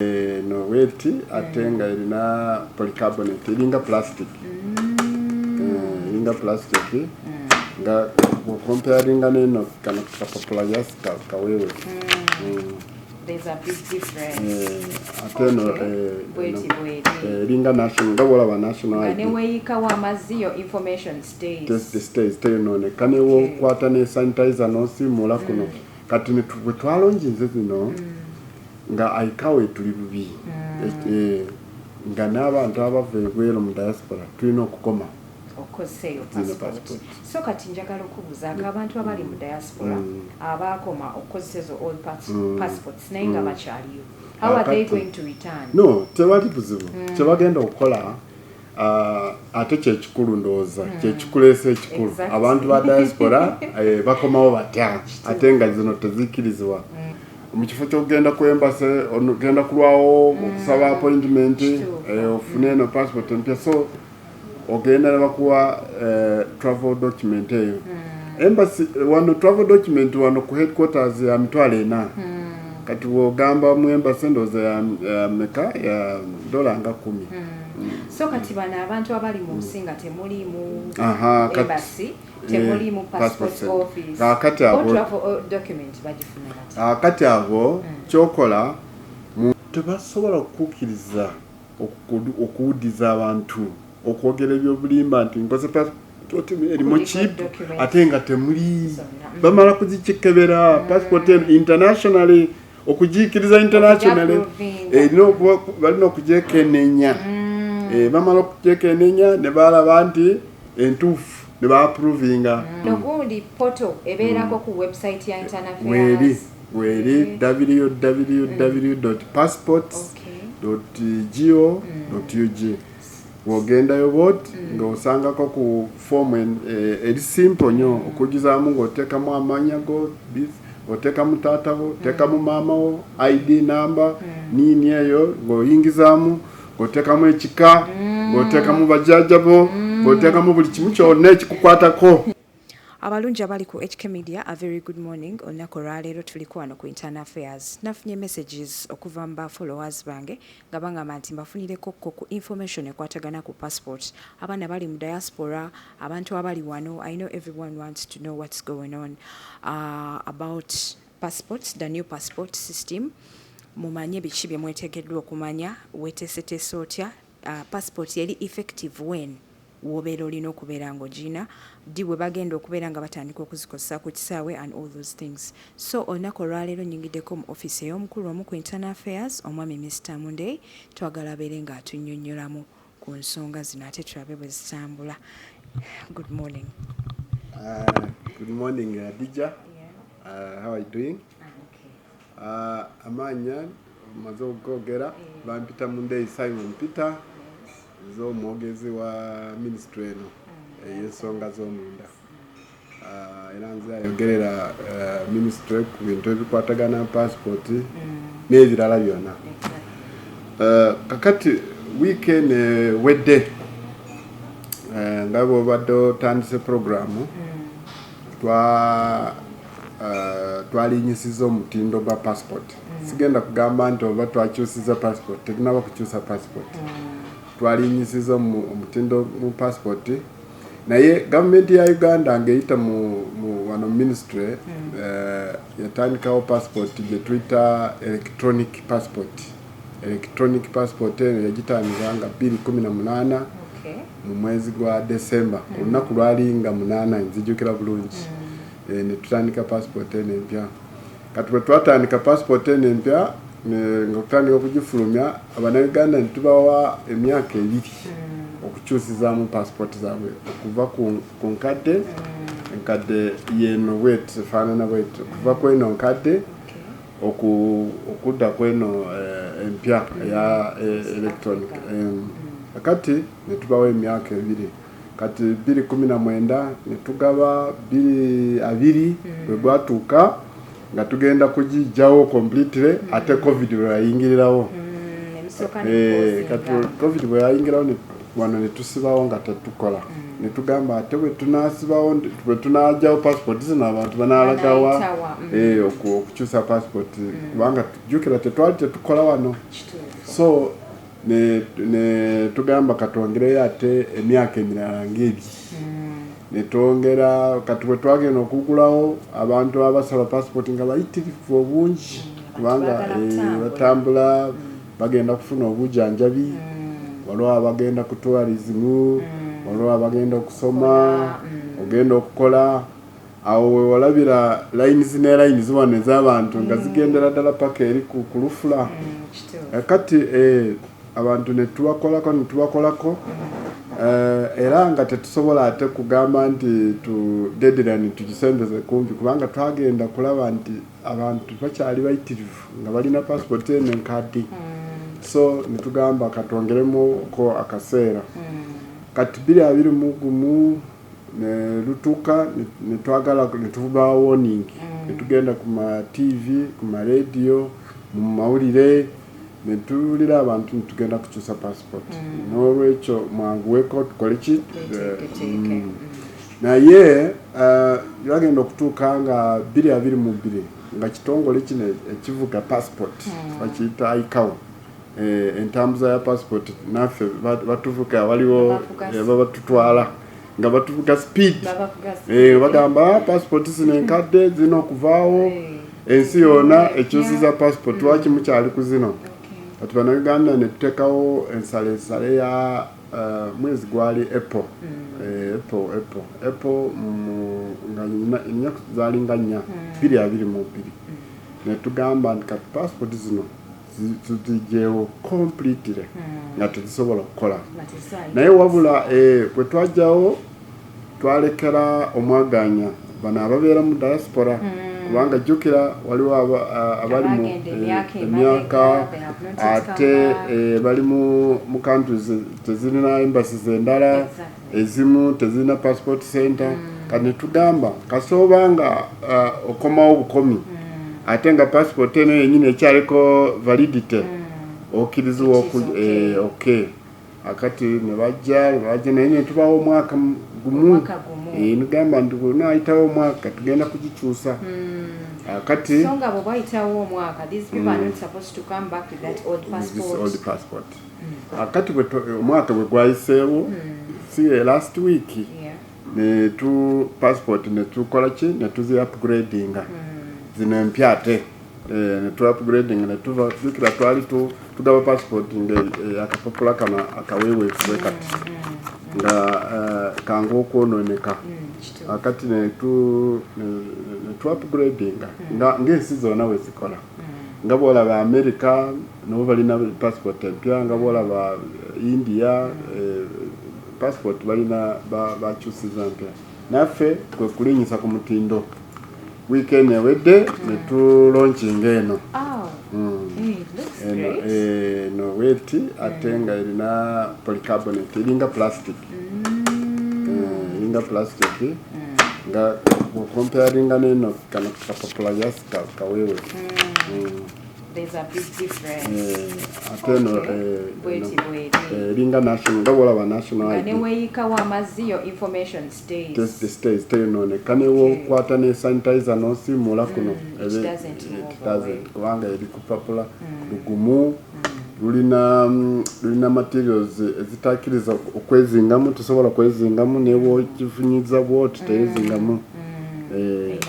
no weight atenga irina polycarbonate iringa plastic iringa plastic nga comparing neno kana kapapula yasika kawewe there's a big difference ateno iringa national ndabola ba national ID ane weika wa maziyo information stays none kane wo kwata ne sanitizer no simula kuno kati ne twalonjinze zino nga aikawe tuli bubi nga n'abantu abavegwero mu diaspora tulina okukoma okoseyo passport so kati njagala okubuuza abantu abali mu diaspora abakoma okosezo all passports naye nga bakyaliyo how are they going to return? No, tewali buzibu kyebagenda okukola ate kyekikulu ndowooza kyekikuleesa ekikulu abantu ba diaspora bakomawo batya ate nga zino tezikirizibwa mu kifo ky'okugenda ku embassy ogenda kulwawo okusaba appointment ofune no passport empya so ogenda nebakuwa travel document eyo embassy wano travel document wano ku headquarters ya mitwalo 4 kati wogamba mu embassy ndowooza ya meka ya $10 so kati bana abantu abali mu nsi nga temuli mu embassy temuli mu passport office kati abo travel document bagifuna kati abo kyokola tebasobola okukkiriza okuwudiza abantu okwogera ebyobulimba nti nkoze passport erimu chip ate nga temuli bamala kuzikekebera passport internationally okujiikiriza internationally balina okujekenenya bamala okujekenenya ne balaba nti entuufu ne baaprovinga nogundi poto ebeerako ku website ya Internal Affairs weri www.passports.go.ug wogendayo bot ng'osangako ku form eri simple nnyo okugizaamu ng'oteekamu amanya go oteekamu taatawo oteekamu maamawo ID number nini eyo ng'oyingizaamu ng'oteekamu ekika ng'oteekamu bajjajjabo ng'oteekamu buli kimu kyonna ekikukwatako. Abalungi abali ku HK Media, a very good morning. Olunaku olwaleero tuliko wano ku Internal Affairs. Nafunye messages okuva mu followers bange nga bangamba nti mbafunireko ku information ekwatagana ku passport. Abaana bali mu diaspora, abantu abali wano, I know everyone wants to know what's going on about passports, the new passport system. Mumanye biki bye mwetegeddwa okumanya, weeteeseteese otya, passport yeri effective when wobeera olina okubeera ng'ogina ddi bwe bagenda okubeera nga batandika okuzikozesa ku kisaawe and all those things. So olunaku olwaleero nyingiddeko mu office ey'omukulu omu ku Internal Affairs omwami Mr. Monday twagala abeere nga atunnyonnyolamu ku nsonga zino ate tulabe bwe zitambula. Good morning. Good morning, Adija. How are you doing? Amanya maze okugogera bampita Monday Simon Peter z'omwogezi wa ministry eno ey'ensonga z'omunda era nze ayogerera ministry ku bintu ebikwatagana passport n'ebirala byonna. Kakati weekend wedde nga bw'obadde otandise programu twalinyisiza omutindo gwa passport. Sigenda kugamba nti oba twakyusiza passport, tetunaba kukyusa passport. Twalinyisiza omutindo mu passport naye government ya Uganda ngeyita mu wano ministry yatandikawo passport gye tuyita electronic passport yagitandika nga 2018 mu mwezi gwa December olunaku lwali nga 8 nzijukira bulungi ne tutandika passport empya. Kati bwe twatandika passport empya nga kutandika okugifulumya Abannayuganda ne tubawa emyaka 2 okukyusizaamu passport zaabwe okuva ku nkadde yeno wet faanana bwet okuva kweno nkadde okudda kweno empya ya electronic. Kati ne tubawa emyaka 2 kati 2019 ne tugaba 2020 bwe gwatuuka nga tugenda kugijjawo completely ate covid bwe yayingirirawo. Kati covid bwe yayingirawo wano ne tusibawo nga tetukola ne tugamba ate bwe tunasibawo bwe tunajjawo passport zino abantu banalagawa okukyusa passport kubanga tujjukira tetwali tetukola wano so ne tugamba katwongereyo ate emyaka emirala ng'ebiri ne twongera kati bwe twagenda okugulawo abantu abasaba passport nga bayitirivu obungi kubanga batambula bagenda kufuna obujjanjabi waliwo abagenda ku tourism waliwo abagenda okusoma ogenda okukola awo wewalabira lines ne lines wano ez'abantu nga zigendera ddala paka eri ku lufula kati abantu ne tubakolako era nga tetusobola ate kugamba nti deadline tugisembeze kumpi kubanga twagenda kulaba nti abantu bakyali bayitirivu nga balina passport eno enkadde so nitugamba katwongeremu ko akaseera kati 2021 ne lutuka nitwagala nituvuga warning nitugenda ku ma TV ku ma radio mu mawulire netulira abantu nitugenda kukyusa passport n'olwekyo mwanguweko tukole ki naye yagenda okutuuka nga 2022 nga kitongole kino ekivuga passport bakiyita ICAO entambuza ya passport naffe batuvuga waliwo babatutwala nga batuvuga speed bagamba passport zino enkadde zina okuvaawo ensi yonna ekyusiza passport lwaki mukyali ku zino kati bannayuganda ne tuteekawo ensaleesale ya mwezi gwali April nga zalinga 4 2022 ne tugamba nti kati passport zino tuzijewo completely nga tezisobola okukola naye wabula bwe twajjawo twalekera omwaganya bano ababeera mu diaspora kubanga jjukira waliwo abali mu emyaka ate bali mu countries tezirina embassies endala ezimu tezirina passport center kati ne tugamba kasoba nga okomawo bukomi ate nga passport eno yenyini ekyaliko validity okkirizibwa okay akati ne bajja naye ne tubawo omwaka gumu nigamba nti naayitawo omwaka tugenda kugikyusa akati so nga bwe bayitawo omwaka these people are not supposed to come back with that old passport akati omwaka bwe gwayiseewo si last week ne tu passport ne tukola ki ne tuzi upgradinga zino empya ate ne tu upgrading ne tujukira twali tugaba passport akapapula kano akaweweefuwe kati nga kangu okwononeka akati ne tu upgradinga ng'ensi zonna we zikola nga bwolaba America nabo balina passport empya nga bwolaba India passport balina bakyusiza mpya naffe kwe kulinyisa ku mutindo weekend ewedde ne tu launching eno no weti ate nga erina polycarbonate eringa plastic nga comparinga neno kana kapapula just kawewe there's a big difference ate no eringa national nga wala national ID neweika wa maziyo information stays no ne kanewo kwata ne sanitizer no simula kuno it doesn't kubanga eri kupapula lugumu lulina materials ezitakiriza okwezingamu tusobola kwezingamu newo kifunyiza bwoti teyezingamu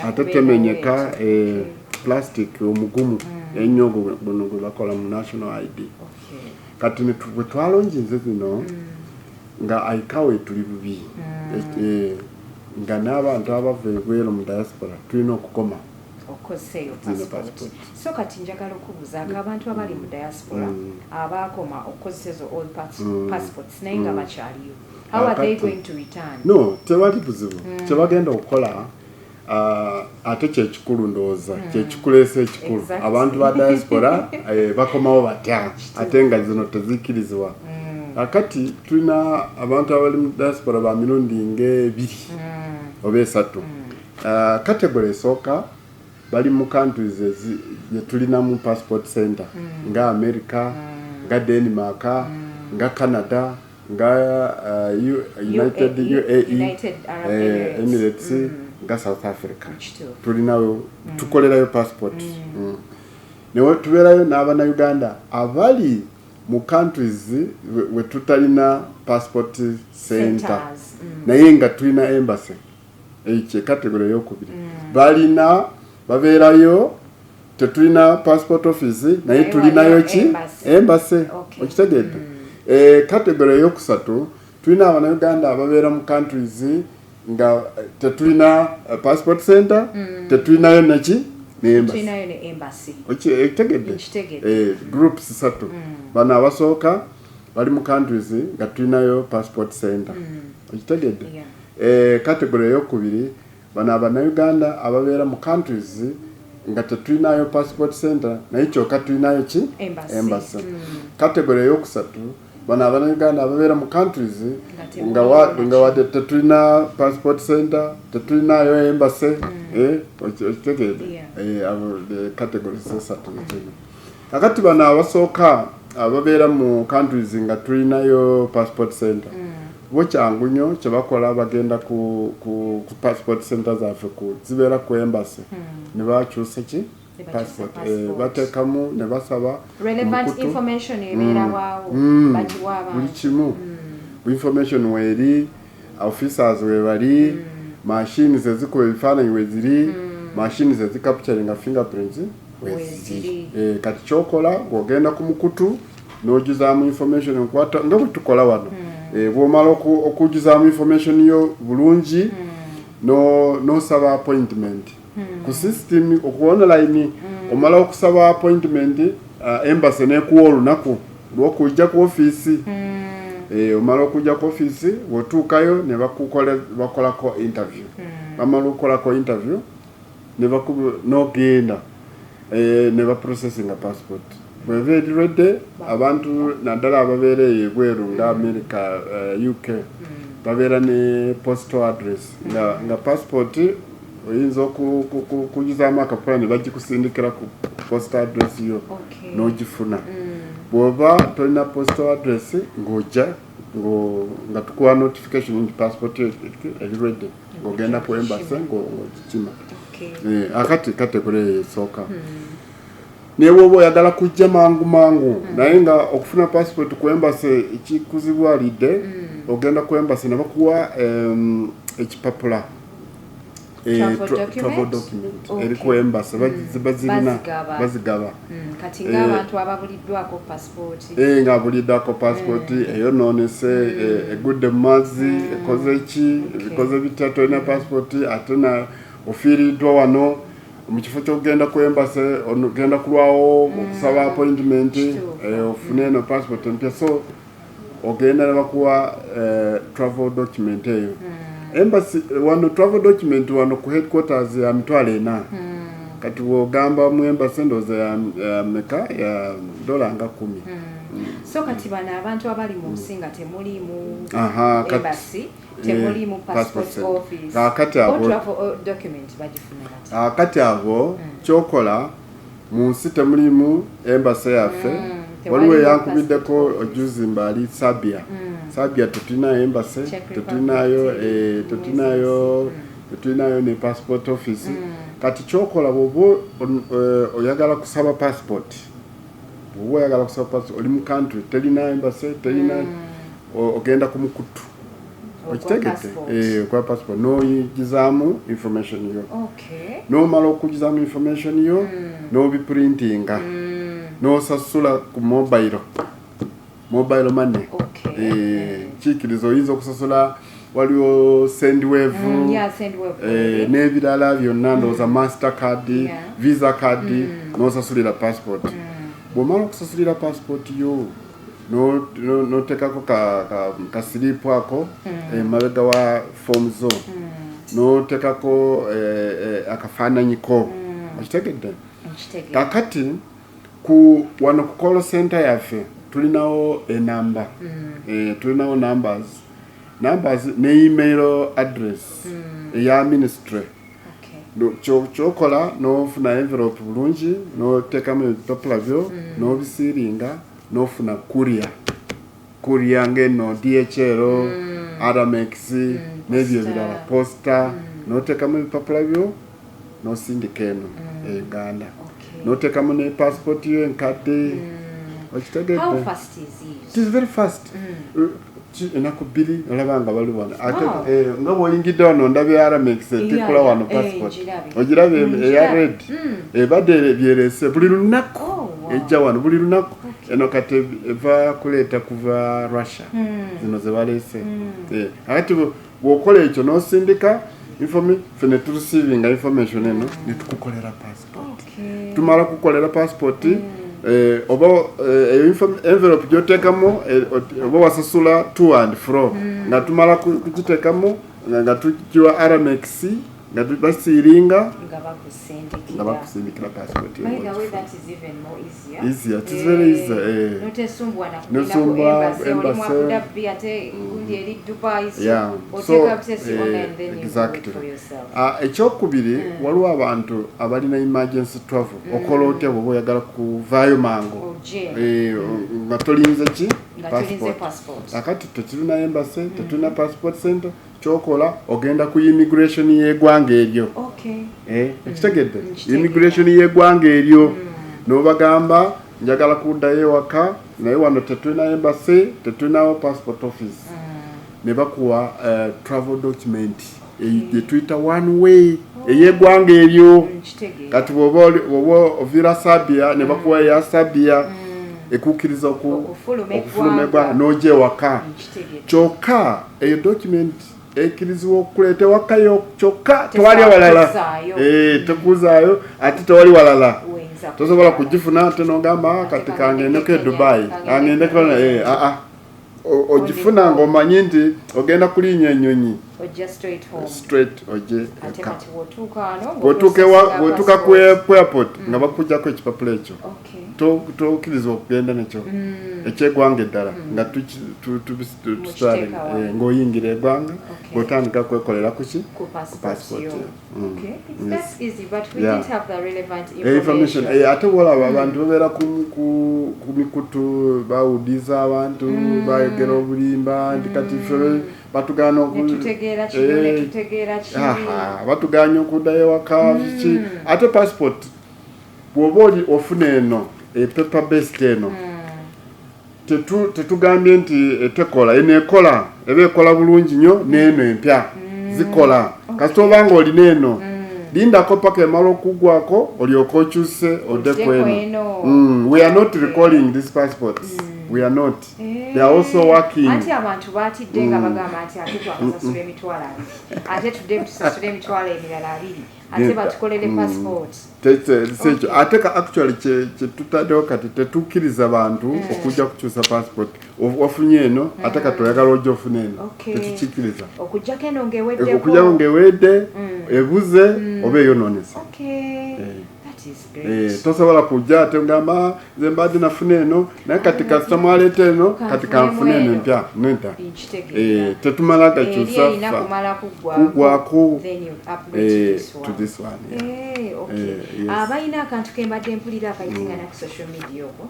ate temenyeka plastic omugumu enyogo buno gwe bakola mu national ID kati bwe twalonginze zino nga aikawe tuli bubi nga n'abantu abava ebweru mu diaspora tulina okukoma okoseyo passport so kati njagala okubuuza abantu abali mu diaspora abakoma okukozesezo old passports naye nga bakyaliyo how are they going to return no tewali buzibu kyebagenda okukola ate kyekikulu ndowooza kyekikuleesa ekikulu abantu ba diaspora bakomawo batya ate nga zino tezikirizibwa akati tulina abantu abali mu diaspora ba mirundi ng'ebiri oba esatu category esooka bali mu countries tulina mu passport center nga America nga Denmark nga Canada nga United Arab Emirates nga South Africa tulinayo tukolerayo passport newe tubeerayo n'abana Uganda abali mu countries we tutalina passport center naye nga tulina embassy ekye category yokubiri balina babeerayo tetulina passport office naye tulinayo ki embassy okitegedde category yokusatu tulina abana Uganda ababeera mu countries nga tetulina passport center tetulinayo neki embassy okitegedde groups satu bana abasooka bali mu countries nga tulinayo passport center okitegedde category yokubiri bana abana Uganda ababeera mu countries nga tetulinayo passport center naye kyokka tulinayo ki embassy category yokusatu bana abana Uganda ababeera mu countries nga wadde tetulina passport center tetulinayo embassy okitegedde categories esatu akati bana abasooka ababeera mu countries nga tulinayo passport center bo kyangu nnyo kyebakola bagenda ku passport center zaffe zibeera ku embassy ne bakyusa ki passport bateekamu ne basaba relevant information ebeera waawo bagiwa abantu buli kimu information weeri officers we bali machines ezikuba ebifaananyi we ziri machines ezicapturinga fingerprints we ziri kati kyokola ng'ogenda ku mukutu n'ojuzaamu information enkwata nga bwe tukola wano bw'omala okujuzaamu information yo bulungi n'osaba appointment ku system ku online omala okusaba appointment embassy n'ekuwa olunaku lw'okujja ku office omala okujja ku office bw'otuukayo ne bakolako interview bamala okukolako interview n'ogenda ne baprocessinga passport bw'eba eri ready abantu naddala ababeera ebweru nga America UK babeera ne postal address nga passport oyinza okujuzaamu akapapula ne bagikusindikira ku postal address yo n'ogifuna bw'oba tolina postal address ng'ojja nga tukuwa notification nti passport eri ready ng'ogenda ku embassy ng'ogikima akati kategori esooka naye bw'oba oyagala kujja mangu naye nga okufuna passport ku embassy ekikuzibwalidde ogenda ku embassy ne bakuwa ekipapula travel document eri ku embassy bazigaba kati ng'abantu ababuliddwako passport ng'abuliddwako passport eyonoonese egudde mu mazzi ekoze ki ebikoze bitya tolina passport ate na ofiiriddwa wano mu kifo ky'okugenda ku embassy ogenda kulwawo okusaba appointment ofune eno passport empya so ogenda ne bakuwa travel document eyo embassy wano travel document wano ku headquarters ya $4 kati bw'ogamba mu embassy ndowooza ya meka ya $10 so kati bano abantu abali mu nsi nga temuli mu embassy temuli mu passport office travel document bagifuna kati abo kyokola mu nsi temuli mu embassy yaffe waliwo eyankubiddeko ojuzi mbali Sabia tetulinayo embassy tetulinayo ne passport office kati kyokola bw'oba oyagala kusaba passport oli mu country telina embassy telina ogenda ku mukutu okitegedde kwa passport n'oyigizaamu information yo n'omala okugizaamu information yo n'obiprintinga n'osasula ku mobile money kiikiriza oyinza okusasula waliwo sendwave n'ebirala byonna ndowooza master card visa card n'osasulira passport bw'omala okusasulira passport yo n'oteekako kasiripu ako emabega wa form zo n'oteekako akafaananyiko okitegedde kakati wano ku call center yaffe tulinawo enamba tulinawo numbers ne email address eya ministry kyokola n'ofuna envelope bulungi n'oteekamu ebipapula byo n'obisiiringa n'ofuna courier Korea ngeno DHL Aramex n'ebyo ebirala Posta n'oteekamu ebipapula byo n'osindika eno Uganda n'oteekamu ne passport yo enkadde okitegedde. How fast is it? It is very fast. Enaku bbiri olaba nga bali wano ate nga bw'oyingidde wano ndabye Aramex tikula wano passport ogirabye eya red ebadde byerese buli lunaku ejja wano buli lunaku eno kati eva kuleeta kuva Russia zino ze baleese ati bw'okola ekyo n'osindika fene tureceiving information eno ne tukukolera passport tumala kukolera passport oba envelope gyoteekamu oba wasasula to and fro nga tumala kugiteekamu nga tukiwa Aramex nga basiiringa nga bakusindikira passport. By the way, that is even more easier. Easier, it is very easy. Notesumbwa Nosumbwa embassy ate gundi eri Dubai so oteka test online then you do it for yourself. Ekyokubiri waliwo abantu abalina emergency travel okola otya bw'oba oyagala kuvaayo mangu nga tolinze ki passport akati tetulina embassy tetulina passport center chokola ogenda ku immigration y'eggwanga eryo ekitegedde immigration y'eggwanga eryo n'obagamba njagala kuddayo ewaka naye wano tetulina embassy tetulinawo passport office ne bakuwa travel document gye tuyita one way ey'eggwanga eryo kati bw'oba ovira Sabia ne bakuwa eya Sabia ekukkiriza okufuluma eggwanga n'ojja ewaka kyokka eyo document ekkirizibwa okuleeta ewakayo kyokka tewali walala tekuzaayo ate tewali walala tosobola kugifuna ate n'ogamba kati kangendeko e Dubai kangendeko ogifuna ng'omanyi nti ogenda kulinnya ennyonyi straight ojje eka bw'otuuka ku airport nga bakuggyako ekipapula ekyo tokkirizibwa okugenda nekyo ekyeggwanga eddala nga tutwale ng'oyingira eggwanga ng'otandika kwekolera kuki ku passport. Information ate bwolaba abantu babeera ku mikutu bawudiza abantu bayogera obulimba nti kati ffe batugana batuganya okuddayo ewaka ki ate passport bw'oba oli ofuna eno paper based eno tetugambye nti tekola eno ekola eba ekola bulungi nnyo n'eno empya zikola kasita obanga olina eno lindako paka emala okuggwako olyoka okyuse oddeku eno. We are not recalling these passports. We are not. They are also working. Ati abantu batidde nga bagamba nti ate twasasula emitwalo abiri ate tudde tusasula emitwalo emirala abiri ate batukolere passport. Ate actually kyetutaddewo kati tetukkiriza abantu okujja kukyusa passport wafunye eno ate kati oyagala ojja ofuna eno tetukikkiriza okujjako eno ng'ewedde okujjako ng'ewedde ebuze oba eyonoonese. Tosobola kujja ate ngamba nze mbadde nafuna eno naye kati kasita mwaleeta eno kati kanfuna eno empya nenta tetumala gakyusa kuggwako to this one. Abalina akantu ke mbadde mpulira akayitingana ku social media okwo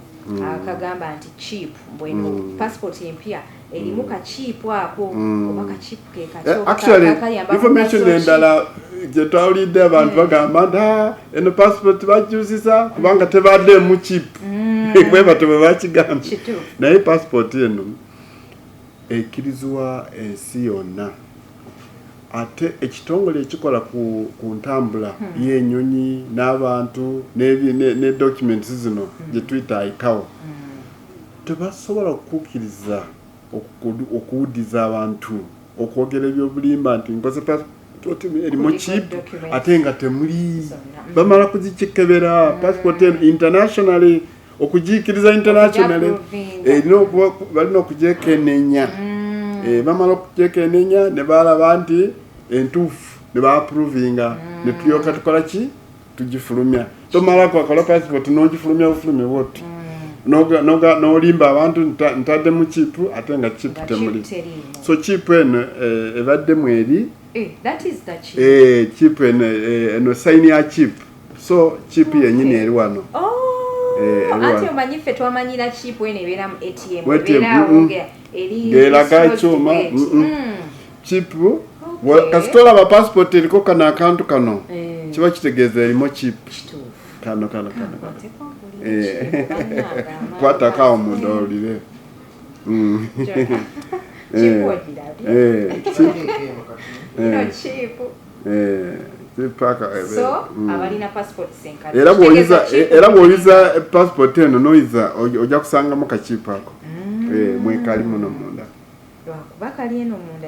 akagamba nti cheap mbwenu passport empya erimu kachipu ako oba kachipu ke kacho actually information endala gye twawulidde abantu bagamba nti eno passport bakyusisa kubanga tebadde mu chip bwe bato bwe bakigamba naye passport eno ekkirizibwa ensi yonna ate ekitongole ekikola ku ntambula y'ennyonyi n'abantu ne documents zino gye tuyita ICAO tebasobola okukkiriza okuwudiza abantu okwogera ebyobulimba nti nkoze passport erimu chip ate nga temuli bamala kuzikekebera passport internationally okugiikiriza internationally balina okugyekenenya bamala okugyekenenya ne balaba nti entuufu ne baaprovinga ne tulyoka tukola ki tugifulumya tomala kwakola passport n'ogifulumya bufulumye bwoti n'olimba abantu ntadde mu chipu ate nga chipu temuli so chipu eno ebaddemu eri chipu eno sayini ya chipu so chipu yennyini eri wano ati omanyi ffe twamanyira chip ene ebeera mu ATM ng'eraga ikyuma chip kasitola ba passport eriko kano akantu kano kiba kitegeeza erimo chip kano kwatako awo munda olire era bw'oyiza passport eno n'oyiza ojja kusangamu kachipu ako mwekali muno munda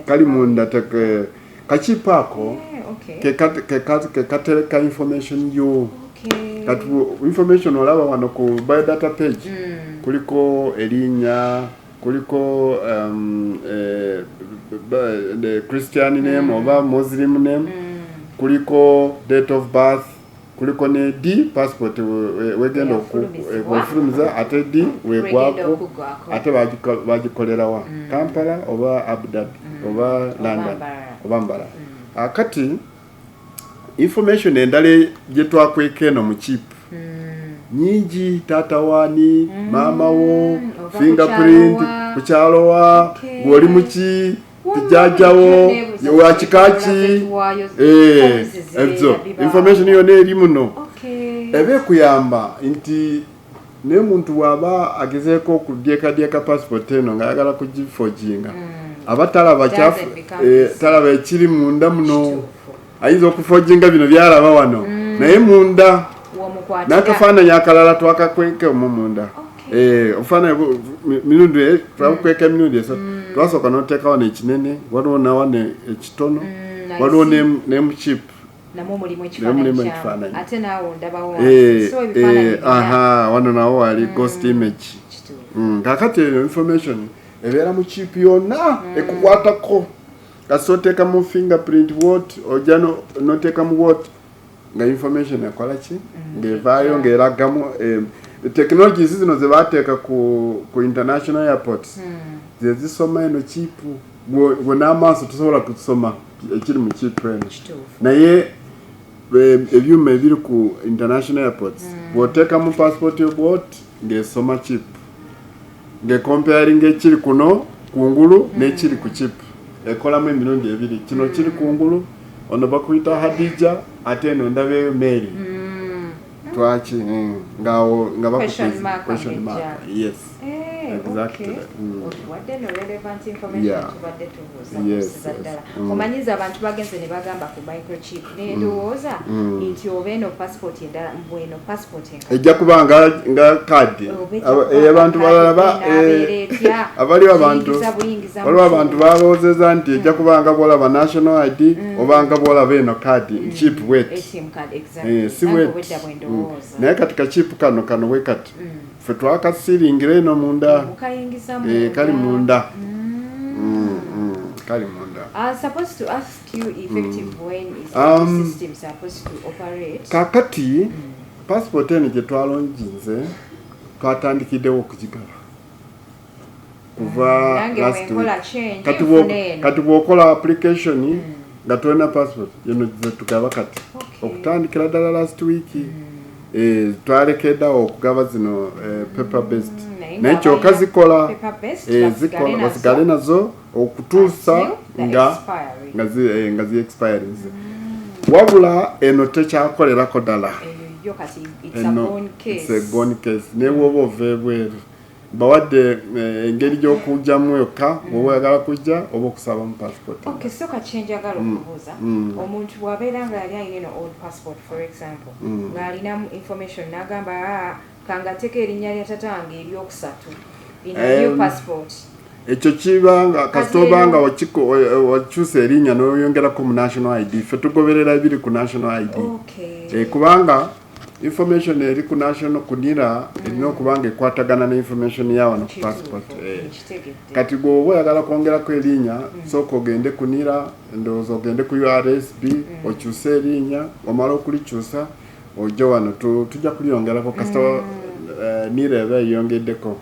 kali munda kachipu ako kekatereka information yo kati information olaba wano ku biodata page kuliko erinnya kuliko the Christian name oba Muslim name kuliko date of birth kuliko ne D passport wegenda okufulumiza ate D wegwako ate bagikolera wa Kampala oba Abu Dhabi oba London oba Mbala akati information endala gye twakweka eno mu chip nyingi tata wani mama wo fingerprint kukyalo wa gwoli muki tijajawo wa kikaki ezo information yone eri muno ebe kuyamba nti ne muntu waba agezeeko okudyeka passport eno ngayagala kugiforginga abatalaba kyafu talaba ekiri munda muno ayinza okuforginga bino byalaba wano naye munda nakafaananyi akalala twakakweka omumunda ofaananyi mirundi twakweka emirundi eso twasooka n'oteekawo nekinene waliwo nawane ekitono waliwo nemuchip mulimu ekifaananyi ate naawo ndabawo wano nawo wali ghost image kakati information ebeera mu chip yonna ekukwatako kasi oteekamu fingerprint what ojja noteekamu what nga information ekola ki ng'evaayo ng'eragamu technologies zino ze bateeka ku international airports ze zisoma eno chipu gwe n'amaaso tosobola kusoma ekiri mu chipu eno naye ebyuma ebiri ku international airports bw'oteekamu passport yobwot ng'esoma chipu ng'ecomparing ekiri kuno kungulu n'ekiri ku chipu ekolamu emirundi ebiri kino kiri kungulu ono bakuyita Hadija ate eno ndabeyo Mary twaki nga question mark yes exactly wadde no relevant information tubadde tubuuza ddala omanyiza abantu bagenze ne bagamba ku microchip n'endowooza nti oba eno passport endala mbweno passport ejja kuba nga kadi abantu balaba abaliwo abantu balowoozeza nti ejja kuba nga bwolaba national ID oba nga bwolaba eno kadi chip wet si wet naye katika chip kano wekati fe twakasiringira eno munda kali munda kali munda. Supposed to ask you effective when is the system supposed to operate? Kakati passport ene gye twalonginze twatandikiddewo okugigaba kuva last week kati bw'okola application nga tolina passport yeno tugaba kati okutandikira ddala last week twalekeddawo okugaba zino paper based naye kyokka zikola basigale nazo okutuusa nga zi expiring wabula eno tekyakolerako ddala eno it's a gone case newoba ova ebweru bawadde engeri gy'okujjamu yokka bw'oba oyagala kujja oba okusaba mu passport. Okay, so kachenjagala okubuuza omuntu bw'abeera nga yali alina old passport for example ng'alina information n'agamba kangateeka erinnya lya tata wange eryokusatu in a new passport ekyo kiba nga kasitoba nga wakyusa erinnya n'oyongerako mu national ID ffe tugoberera ebiri ku national ID kubanga information eri ku national kunira erina okubanga ekwatagana ne information yawo no passport kati gwoba oyagala kwongerako erinnya sooka ogende kunira ndowooza ogende ku URSB okyuse erinnya omala okulikyusa ojja wano tujja kulyongerako kasita nirebe yongeddeko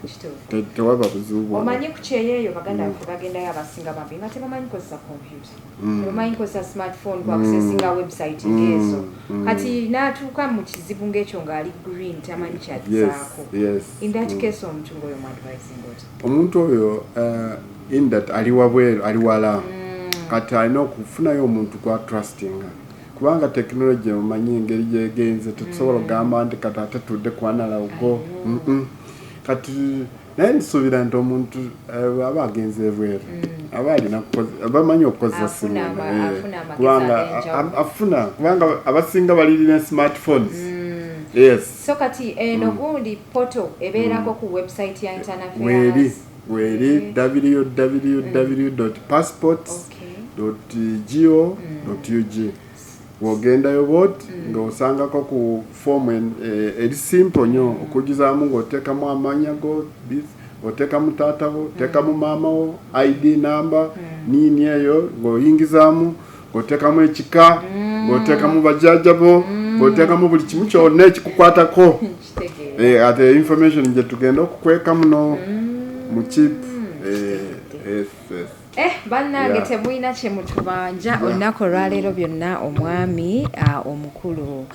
tewaba buzibu omanyi ku kyeyeeyo baganda bagendayo abasinga bambi nga tebamanyi kozesa computer tebamanyi kozesa smartphone kuaccessinga website ng'ezo kati n'atuuka mu kizibu ng'ekyo ng'ali green tamanyi kyazzaako in that case omuntu ng'oyo muadvising oti omuntu oyo in that ali wabweru ali wala kati alina okufunayo omuntu gwa trustinga kubanga technology omanyi engeri gyegenze tetusobola okugamba nti kati ate tudde ku analogo kati naye nsuubira nti omuntu aba agenze ebweru aba alina abamanyi okukozesa simu kubanga abasinga balirina smartphones yes so kati eno gundi poto ebeerako ku website ya Internal Affairs weri www.passports.go.ug wogendayo bot ng'osangako ku form eri simple nnyo okujuzaamu ng'oteekamu amanya go oteekamu taata wo oteekamu maama wo ID number niini eyo ng'oyingizaamu ng'oteekamu ekika ng'oteekamu bajjajja bo ng'oteekamu buli kimu kyonna ekikukwatako ate information gye tugenda okukweka muno mu chip bannange temulina kye mutubanja olunaku olwaleero byonna omwami omukulu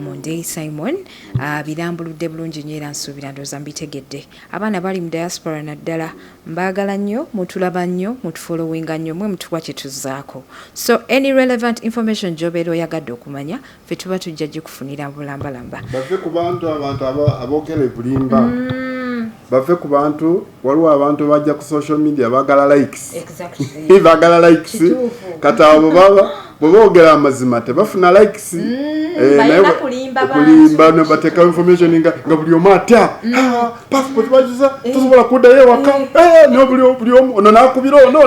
Monday Simon birambuludde bulungi nnyo era nsuubira ndowooza mbitegedde abaana bali mu diaspora naddala mbaagala nnyo mutulaba nnyo mutufollowinga nnyo mwe mutuwa kye tuzzaako so any relevant information gy'obeera oyagadde okumanya ffe tuba tujja gikufunira bulambalamba bave ku bantu aboogera ebulimba bave ku bantu waliwo abantu bajja ku social media bagala likes bagala likes kati abo baba boogera amazima tebafuna likes naye kulimba ne bateeka information nga buli omu atya passport bajuza tosobola kuddayo ewaka buli omu ono nakubira ono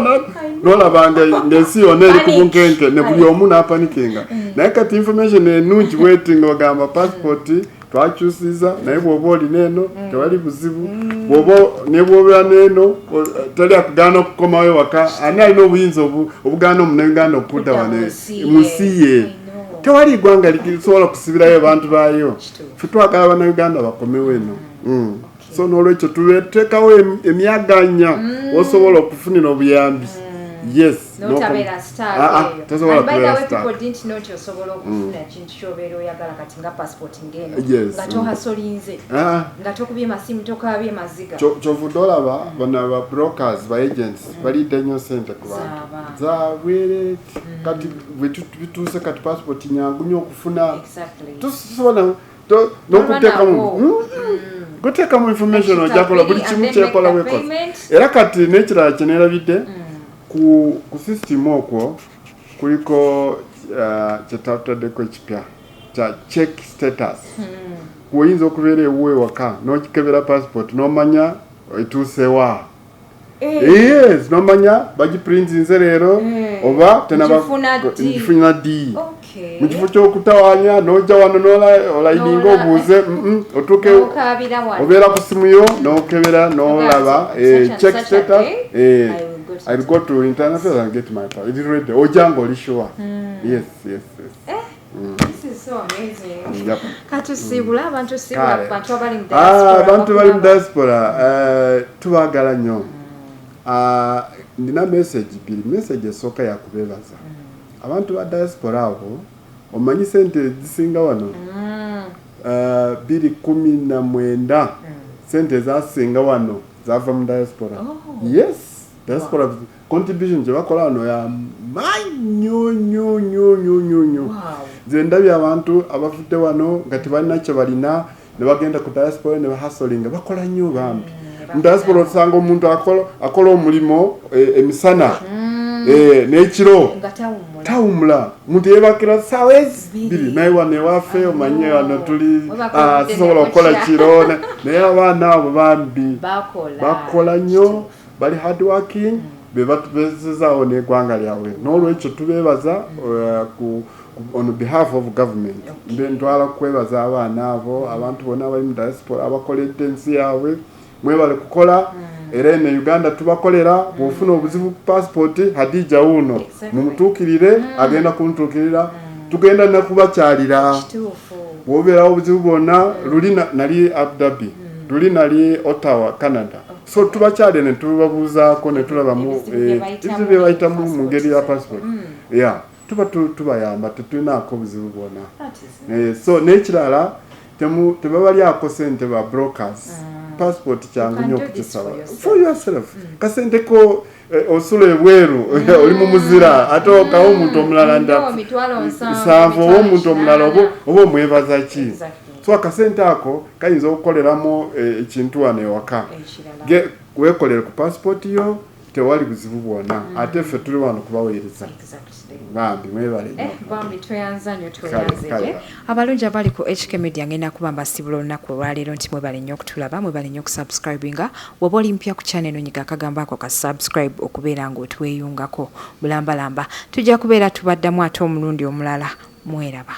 nolabanga ng'ensi yonna eri ku bunkenke ne buli omu n'apanikinga naye kati information enungi bweti nga bagamba passport twakyusiza naye bw'oba olina eno tewali buzibu nebwobeera n'eno tali akugaana okukomawo ewaka ani alina obuyinza obugaana omunauganda okudda wano mu nsi ye tewali ggwanga lisobola kusibirayo abantu baayo ffe twagala abannauganda bakomewo eno so n'olwekyo tuteekawo emyaganya osobola okufunira obuyambi yes notabeera star and by the way people didn't know nti osobola okufuna kintu kyobeera oyagala kati nga passport ngeno nga tohasolinze nga tokubye masimu tokaabye maziga kyovudde olaba bano brokers ba agents balidde nnyo sente ku bantu zabwere kati bituuse kati passport nyangu nnyo okufuna tusobola n'okuteekamu kuteekamu information ojakola buli kimu kyekola wekola era kati n'ekirala kyeneerabidde ku system okwo kuliko kyetataddeko ekipya kya check status kuyinza okubeera ewuwe waka n'okikebera passport n'omanya etuusewa yes n'omanya bagiprintinze leero oba tenabagifuna D mu kifo ky'okutawanya n'ojja wano n'olayininga obuuze otuuke obeera ku simu yo n'okebera n'olaba check status I'll go to Internal Affairs and get my passport. It is ready. Ojango Lishua. Yes. This is so amazing. Yep. Katusibula abantu sibula abantu abali mu diaspora. Abantu bali mu diaspora tubagala nnyo. Ndina message esooka yakubeebaza. Abantu ba diaspora abo omanyi sente zisinga wano. 219 sente zasinga wano zava mu diaspora. Yes. Diaspora contribution gye bakola wano ya manyo. Nze ndabye abantu abafudde wano nga tebalina kye balina ne bagenda ku diaspora ne bahasolinga bakola nnyo bambi. Mu diaspora osanga omuntu akola omulimo emisana n'ekiro tawumula omuntu yeebakira ssaawa ezibiri naye wano ewaffe omanye wano tuli sisobola okukola kiro naye abaana abo bambi bakola nnyo bali hard working be batubezezaawo n'eggwanga lyabwe n'olwekyo tubeebaza on behalf of government ntwala kwebaza abaana abo abantu bonna abali mu diaspora abakoledde ensi yaabwe mwebale kukola era ene Uganda tubakolera bw'ofuna obuzibu passport Hadija wuno mumutuukirire agenda kumutuukirira tugenda nakubakyalira bw'obeerawo obuzibu bwonna luli nali Abu Dhabi tuli nali Ottawa Canada so tubakyale ne tubabuuzaako ne tulabamu ebizibu bye bayitamu mu ngeri ya passport yeah tubayamba tetulinaako buzibu bwonna so n'ekirala tebabalyako sente ba brokers passport kyangu nnyo okukisaba for yourself kasente ko osula ebweru oli mu muzira ate okawo omuntu omulala nsanvu oba omuntu omulala oba omwebaza ki so akasente ako kayinza okukoleramu ekintu wano ewaka weekolere ku passport yo tewali buzibu bwonna ate ffe tuli wano kubaweereza bambi mwebale abalungi abali ku HK Media ngenda kuba mbasibula olunaku olwaleero nti mwebale nnyo okutulaba mwebale nnyo okusubscribinga waba oli mpya ku channel eno nyiga akagamba ako ka subscribe okubeera ng'otweyungako bulambalamba tujja kubeera tubaddamu ate omulundi omulala mweraba